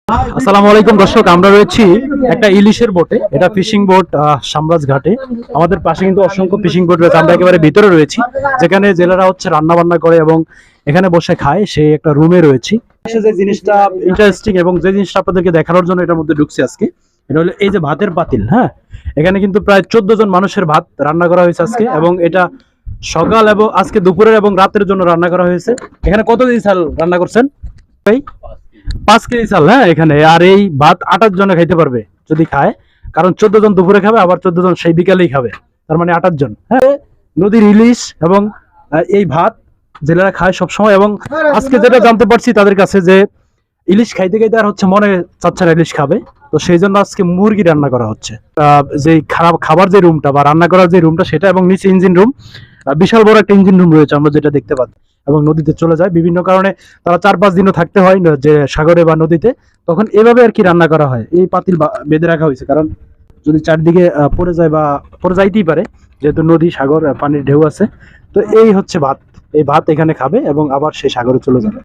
আসসালামু আলাইকুম দর্শক, আমরা রয়েছি একটা ইলিশের বোটে। এটা ফিশিং বোট সামরাজ ঘাটে। আমাদের পাশে কিন্তু অসংখ্য ফিশিং বোট রয়েছে। আমরা একেবারে ভিতরে রয়েছি, যেখানে জেলেরা রান্না বান্না করে এবং এখানে বসে খায়। সেই একটা রুমে রয়েছি। যে জিনিসটা ইন্টারেস্টিং এবং যে জিনিসটা আপনাদেরকে দেখানোর জন্য এটার মধ্যে ঢুকছি আজকে, এটা হলো এই যে ভাতের পাতিল। হ্যাঁ, এখানে কিন্তু প্রায় 14 জন মানুষের ভাত রান্না করা হয়েছে আজকে, এবং এটা সকাল এবং আজকে দুপুরের এবং রাতের জন্য রান্না করা হয়েছে। এখানে কত কেজি চাল রান্না করছেন ভাই? 5 কেজি চাল। হ্যাঁ, এখানে আর এই ভাত 28 জনে খাইতে পারবে যদি খায়, কারণ 14 জন দুপুরে খাবে, আবার 14 জন সেই বিকালেই খাবে, তার মানে 28 জন। হ্যাঁ, নদীর ইলিশ এবং এই ভাত জেলেরা খায় সবসময়। এবং আজকে যেটা জানতে পারছি তাদের কাছে, যে ইলিশ খাইতে খাইতে আর মনে চাচ্ছে না ইলিশ খাবে, তো সেই জন্য আজকে মুরগি রান্না করা হচ্ছে। যে খাবার যে রুমটা বা রান্না করার যে রুমটা সেটা, এবং নিচে ইঞ্জিন রুম, বিশাল বড় একটা ইঞ্জিন রুম রয়েছে আমরা যেটা দেখতে পাচ্ছি। এবং নদীতে চলে যায় বিভিন্ন কারণে, তারা 4-5 দিনও থাকতে হয় যে সাগরে বা নদীতে, তখন এভাবে আর কি রান্না করা হয়। এই পাতিল বেঁধে রাখা হয়েছে, কারণ যদি চারদিকে পড়ে যায় বা পড়ে যাইতেই পারে, যেহেতু নদী সাগর পানির ঢেউ আছে। তো এই হচ্ছে ভাত, এই ভাত এখানে খাবে এবং আবার সেই সাগরে চলে যাবে।